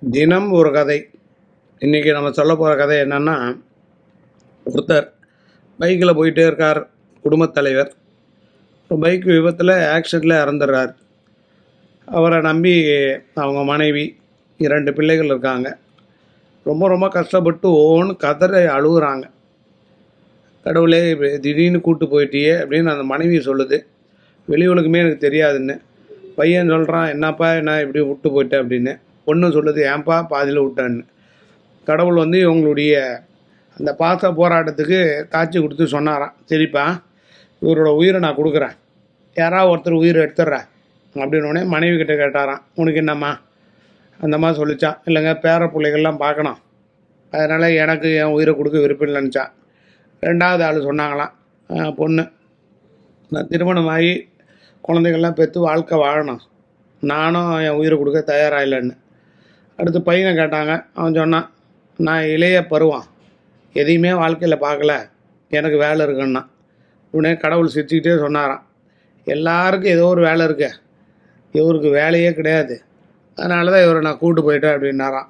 தினம் ஒரு கதை. இன்றைக்கி நம்ம சொல்ல போகிற கதை என்னென்னா, ஒருத்தர் பைக்கில் போயிட்டே இருக்கார். குடும்பத் தலைவர் பைக் விபத்தில் ஆக்சிடெண்ட்டில் இறந்துடுறார். அவரை நம்பி அவங்க மனைவி 2 பிள்ளைகள் இருக்காங்க. ரொம்ப ரொம்ப கஷ்டப்பட்டு ஒவ்வொன்று கதற அழுகுறாங்க. கடவுளே, திடீர்னு கூட்டு போயிட்டியே அப்படின்னு அந்த மனைவி சொல்லுது. வெளி உலகமே எனக்கு தெரியாதுன்னு. பையன் சொல்கிறான், என்னப்பா என்ன இப்படி விட்டு போயிட்டேன் அப்படின்னு. பொண்ணு சொல்லுது, ஏன்பா பாதியில் விட்டேன்னு. கடவுள் இவங்களுடைய அந்த பாச போராட்டத்துக்கு காட்சி கொடுத்து சொன்னாராம், சரிப்பா இவரோட உயிரை நான் கொடுக்குறேன், யாராவது ஒருத்தர் உயிரை எடுத்துட்றேன் அப்படின்னோடனே மனைவி கிட்ட கேட்டாராம், உனக்கு என்னம்மா? அந்தம்மா சொல்லிச்சான், இல்லைங்க பேர பிள்ளைகள்லாம் பார்க்கணும், அதனால் எனக்கு என் உயிரை கொடுக்க விருப்பம் இல்லைன்னுச்சான். 2வது ஆள் சொன்னாங்களாம், பொண்ணு, நான் திருமணமாகி குழந்தைகள்லாம் பெற்று வாழ்க்கை வாழணும், நானும் என் உயிரை கொடுக்க தயாராக இல்லைன்னு. அடுத்து பையனை கேட்டாங்க. அவன் சொன்னான், நான் இளைய பருவம், எதையுமே வாழ்க்கையில் பார்க்கல, எனக்கு வேலை இருக்குன்னா. உடனே கடவுள் சிரிச்சுக்கிட்டே சொன்னாராம், எல்லாருக்கும் ஏதோ ஒரு வேலை இருக்கு, இவருக்கு வேலையே கிடையாது, அதனால தான் இவரை நான் கூப்பிட்டு போயிட்டேன் அப்படின்னாராம்.